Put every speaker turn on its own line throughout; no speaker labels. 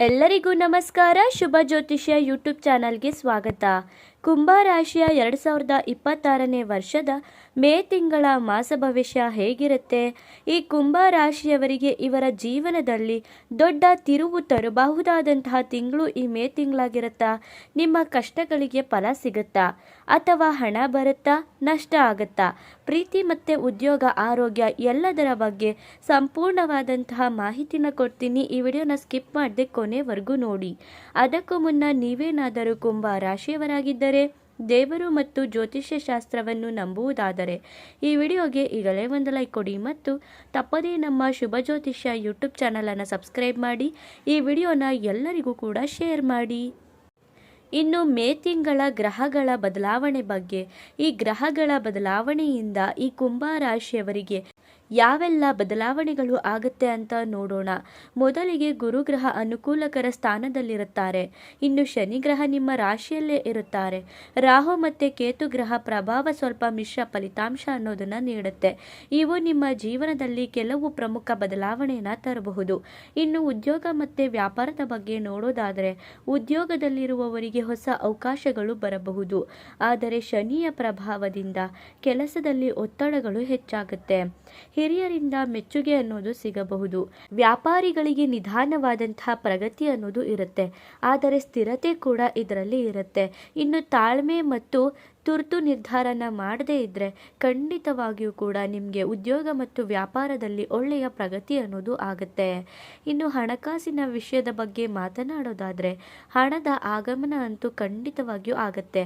ಎಲ್ಲರಿಗೂ ನಮಸ್ಕಾರ. ಶುಭ ಜ್ಯೋತಿಷ್ಯ ಯೂಟ್ಯೂಬ್ ಚಾನಲ್ಗೆ ಸ್ವಾಗತ. ಕುಂಭ ರಾಶಿಯ 2026ನೇ ವರ್ಷದ ಮೇ ತಿಂಗಳ ಮಾಸ ಭವಿಷ್ಯ ಹೇಗಿರುತ್ತೆ? ಈ ಕುಂಭ ರಾಶಿಯವರಿಗೆ ಇವರ ಜೀವನದಲ್ಲಿ ದೊಡ್ಡ ತಿರುವು ತರಬಹುದಾದಂತಹ ತಿಂಗಳು ಈ ಮೇ ತಿಂಗಳಾಗಿರುತ್ತಾ? ನಿಮ್ಮ ಕಷ್ಟಗಳಿಗೆ ಫಲ ಸಿಗುತ್ತಾ ಅಥವಾ ಹಣ ಬರುತ್ತಾ, ನಷ್ಟ ಆಗುತ್ತಾ? ಪ್ರೀತಿ ಮತ್ತು ಉದ್ಯೋಗ, ಆರೋಗ್ಯ ಎಲ್ಲದರ ಬಗ್ಗೆ ಸಂಪೂರ್ಣವಾದಂತಹ ಮಾಹಿತಿನ ಕೊಡ್ತೀನಿ. ಈ ವಿಡಿಯೋನ ಸ್ಕಿಪ್ ಮಾಡದೆ ಕೊನೆವರೆಗೂ ನೋಡಿ. ಅದಕ್ಕೂ ಮುನ್ನ ನೀವೇನಾದರೂ ಕುಂಭ ರಾಶಿಯವರಾಗಿದ್ದರೆ, ದೇವರು ಮತ್ತು ಜ್ಯೋತಿಷ್ಯ ಶಾಸ್ತ್ರವನ್ನು ನಂಬುವುದಾದರೆ ಈ ವಿಡಿಯೋಗೆ ಈಗಲೇ ಒಂದು ಲೈಕ್ ಕೊಡಿ ಮತ್ತು ತಪ್ಪದೇ ನಮ್ಮ ಶುಭ ಜ್ಯೋತಿಷ್ಯ ಯೂಟ್ಯೂಬ್ ಚಾನಲನ್ನು ಸಬ್ಸ್ಕ್ರೈಬ್ ಮಾಡಿ. ಈ ವಿಡಿಯೋನ ಎಲ್ಲರಿಗೂ ಕೂಡ ಶೇರ್ ಮಾಡಿ. ಇನ್ನು ಮೇ ತಿಂಗಳ ಗ್ರಹಗಳ ಬದಲಾವಣೆ ಬಗ್ಗೆ, ಈ ಗ್ರಹಗಳ ಬದಲಾವಣೆಯಿಂದ ಈ ಕುಂಭ ರಾಶಿಯವರಿಗೆ ಯಾವೆಲ್ಲ ಬದಲಾವಣೆಗಳು ಆಗುತ್ತೆ ಅಂತ ನೋಡೋಣ. ಮೊದಲಿಗೆ ಗುರುಗ್ರಹ ಅನುಕೂಲಕರ ಸ್ಥಾನದಲ್ಲಿರುತ್ತಾರೆ. ಇನ್ನು ಶನಿ ಗ್ರಹ ನಿಮ್ಮ ರಾಶಿಯಲ್ಲೇ ಇರುತ್ತಾರೆ. ರಾಹು ಮತ್ತು ಕೇತು ಗ್ರಹ ಪ್ರಭಾವ ಸ್ವಲ್ಪ ಮಿಶ್ರ ಫಲಿತಾಂಶ ಅನ್ನೋದನ್ನ ನೀಡುತ್ತೆ. ಇವು ನಿಮ್ಮ ಜೀವನದಲ್ಲಿ ಕೆಲವು ಪ್ರಮುಖ ಬದಲಾವಣೆಯನ್ನ ತರಬಹುದು. ಇನ್ನು ಉದ್ಯೋಗ ಮತ್ತು ವ್ಯಾಪಾರದ ಬಗ್ಗೆ ನೋಡೋದಾದರೆ, ಉದ್ಯೋಗದಲ್ಲಿರುವವರಿಗೆ ಹೊಸ ಅವಕಾಶಗಳು ಬರಬಹುದು. ಆದರೆ ಶನಿಯ ಪ್ರಭಾವದಿಂದ ಕೆಲಸದಲ್ಲಿ ಒತ್ತಡಗಳು ಹೆಚ್ಚಾಗುತ್ತೆ. ಹಿರಿಯರಿಂದ ಮೆಚ್ಚುಗೆ ಅನ್ನೋದು ಸಿಗಬಹುದು. ವ್ಯಾಪಾರಿಗಳಿಗೆ ನಿಧಾನವಾದಂತಹ ಪ್ರಗತಿ ಅನ್ನೋದು ಇರುತ್ತೆ, ಆದರೆ ಸ್ಥಿರತೆ ಕೂಡ ಇದರಲ್ಲಿ ಇರುತ್ತೆ. ಇನ್ನು ತಾಳ್ಮೆ ಮತ್ತು ತುರ್ತು ನಿರ್ಧಾರನ ಮಾಡದೇ ಇದ್ದರೆ ಖಂಡಿತವಾಗಿಯೂ ಕೂಡ ನಿಮಗೆ ಉದ್ಯೋಗ ಮತ್ತು ವ್ಯಾಪಾರದಲ್ಲಿ ಒಳ್ಳೆಯ ಪ್ರಗತಿ ಅನ್ನೋದು ಆಗುತ್ತೆ. ಇನ್ನು ಹಣಕಾಸಿನ ವಿಷಯದ ಬಗ್ಗೆ ಮಾತನಾಡೋದಾದರೆ, ಹಣದ ಆಗಮನ ಅಂತೂ ಖಂಡಿತವಾಗಿಯೂ ಆಗುತ್ತೆ.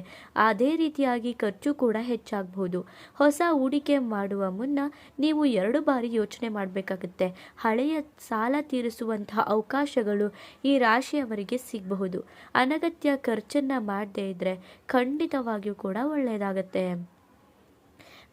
ಅದೇ ರೀತಿಯಾಗಿ ಖರ್ಚು ಕೂಡ ಹೆಚ್ಚಾಗಬಹುದು. ಹೊಸ ಹೂಡಿಕೆ ಮಾಡುವ ಮುನ್ನ ನೀವು 2 ಬಾರಿ ಯೋಚನೆ ಮಾಡಬೇಕಾಗುತ್ತೆ. ಹಳೆಯ ಸಾಲ ತೀರಿಸುವಂತಹ ಅವಕಾಶಗಳು ಈ ರಾಶಿಯವರಿಗೆ ಸಿಗಬಹುದು. ಅನಗತ್ಯ ಖರ್ಚನ್ನು ಮಾಡದೇ ಇದ್ದರೆ ಖಂಡಿತವಾಗಿಯೂ ಕೂಡ ಒಳ್ಳೆಯದಾಗತ್ತೆ.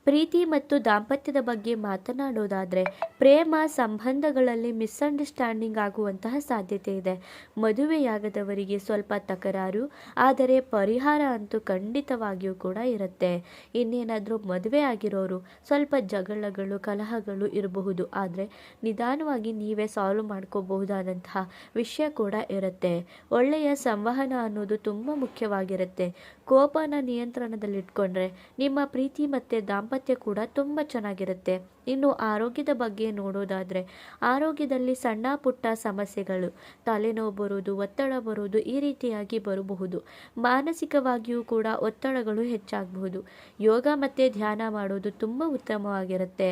ಪ್ರೀತಿ ಮತ್ತು ದಾಂಪತ್ಯದ ಬಗ್ಗೆ ಮಾತನಾಡೋದಾದರೆ, ಪ್ರೇಮ ಸಂಬಂಧಗಳಲ್ಲಿ ಮಿಸ್ಅಂಡರ್ಸ್ಟ್ಯಾಂಡಿಂಗ್ ಆಗುವಂತಹ ಸಾಧ್ಯತೆ ಇದೆ. ಮದುವೆಯಾಗದವರಿಗೆ ಸ್ವಲ್ಪ ತಕರಾರು, ಆದರೆ ಪರಿಹಾರ ಅಂತೂ ಖಂಡಿತವಾಗಿಯೂ ಕೂಡ ಇರುತ್ತೆ. ಇನ್ನೇನಾದರೂ ಮದುವೆ ಆಗಿರೋರು ಸ್ವಲ್ಪ ಜಗಳಗಳು, ಕಲಹಗಳು ಇರಬಹುದು, ಆದರೆ ನಿಧಾನವಾಗಿ ನೀವೇ ಸಾಲ್ವ್ ಮಾಡ್ಕೋಬಹುದಾದಂತಹ ವಿಷಯ ಕೂಡ ಇರುತ್ತೆ. ಒಳ್ಳೆಯ ಸಂವಹನ ಅನ್ನೋದು ತುಂಬ ಮುಖ್ಯವಾಗಿರುತ್ತೆ. ಕೋಪನ ನಿಯಂತ್ರಣದಲ್ಲಿಟ್ಕೊಂಡ್ರೆ ನಿಮ್ಮ ಪ್ರೀತಿ ಮತ್ತು ದಾಂಪತ್ಯ ಕೂಡ ತುಂಬ ಚೆನ್ನಾಗಿರುತ್ತೆ. ಇನ್ನು ಆರೋಗ್ಯದ ಬಗ್ಗೆ ನೋಡೋದಾದರೆ, ಆರೋಗ್ಯದಲ್ಲಿ ಸಣ್ಣ ಪುಟ್ಟ ಸಮಸ್ಯೆಗಳು, ತಲೆನೋವು ಬರೋದು, ಒತ್ತಡ ಬರೋದು ಈ ರೀತಿಯಾಗಿ ಬರಬಹುದು. ಮಾನಸಿಕವಾಗಿಯೂ ಕೂಡ ಒತ್ತಡಗಳು ಹೆಚ್ಚಾಗಬಹುದು. ಯೋಗ ಮತ್ತು ಧ್ಯಾನ ಮಾಡೋದು ತುಂಬ ಉತ್ತಮವಾಗಿರುತ್ತೆ.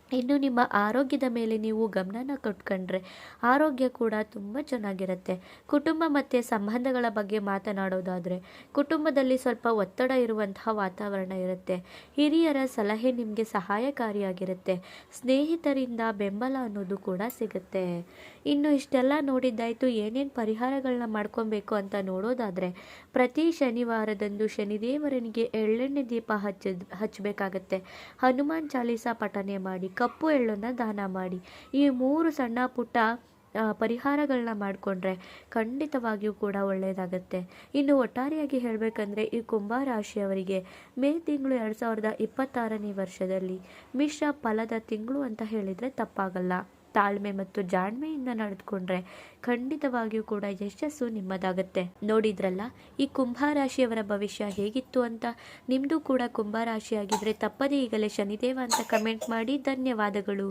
ಇನ್ನು ನಿಮ್ಮ ಆರೋಗ್ಯದ ಮೇಲೆ ನೀವು ಗಮನನ ಕೊಟ್ಕೊಂಡ್ರೆ ಆರೋಗ್ಯ ಕೂಡ ತುಂಬ ಚೆನ್ನಾಗಿರುತ್ತೆ. ಕುಟುಂಬ ಮತ್ತು ಸಂಬಂಧಗಳ ಬಗ್ಗೆ ಮಾತನಾಡೋದಾದರೆ, ಕುಟುಂಬದಲ್ಲಿ ಸ್ವಲ್ಪ ಒತ್ತಡ ಇರುವಂತಹ ವಾತಾವರಣ ಇರುತ್ತೆ. ಹಿರಿಯರ ಸಲಹೆ ನಿಮಗೆ ಸಹಾಯಕಾರಿಯಾಗಿರುತ್ತೆ. ಸ್ನೇಹಿತರಿಂದ ಬೆಂಬಲ ಅನ್ನೋದು ಕೂಡ ಸಿಗುತ್ತೆ. ಇನ್ನು ಇಷ್ಟೆಲ್ಲ ನೋಡಿದ್ದಾಯಿತು. ಏನೇನು ಪರಿಹಾರಗಳನ್ನ ಮಾಡ್ಕೊಬೇಕು ಅಂತ ನೋಡೋದಾದರೆ, ಪ್ರತಿ ಶನಿವಾರದಂದು ಶನಿದೇವರನಿಗೆ ಎಳ್ಳೆಣ್ಣೆ ದೀಪ ಹಚ್ಚಬೇಕಾಗತ್ತೆ. ಹನುಮಾನ್ ಚಾಲೀಸ ಪಠನೆ ಮಾಡಿ, ಕಪ್ಪು ಎಳ್ಳನ್ನು ದಾನ ಮಾಡಿ. ಈ 3 ಸಣ್ಣ ಪುಟ್ಟ ಪರಿಹಾರಗಳನ್ನ ಮಾಡಿಕೊಂಡ್ರೆ ಖಂಡಿತವಾಗಿಯೂ ಕೂಡ ಒಳ್ಳೆಯದಾಗತ್ತೆ. ಇನ್ನು ಒಟ್ಟಾರೆಯಾಗಿ ಹೇಳಬೇಕಂದ್ರೆ, ಈ ಕುಂಭ ರಾಶಿಯವರಿಗೆ ಮೇ ತಿಂಗಳು 2026ನೇ ವರ್ಷದಲ್ಲಿ ಮಿಶ್ರ ಫಲದ ತಿಂಗಳು ಅಂತ ಹೇಳಿದರೆ ತಪ್ಪಾಗಲ್ಲ. ತಾಳ್ಮೆ ಮತ್ತು ಜಾಣ್ಮೆಯಿಂದ ನಡೆದುಕೊಂಡ್ರೆ ಖಂಡಿತವಾಗಿಯೂ ಕೂಡ ಯಶಸ್ಸು ನಿಮ್ಮದಾಗತ್ತೆ. ನೋಡಿದ್ರಲ್ಲ ಈ ಕುಂಭ ರಾಶಿಯವರ ಭವಿಷ್ಯ ಹೇಗಿತ್ತು ಅಂತ. ನಿಮ್ಮದು ಕೂಡ ಕುಂಭ ರಾಶಿಯಾಗಿದ್ದರೆ ತಪ್ಪದೇ ಈಗಲೇ ಶನಿದೇವ ಅಂತ ಕಮೆಂಟ್ ಮಾಡಿ. ಧನ್ಯವಾದಗಳು.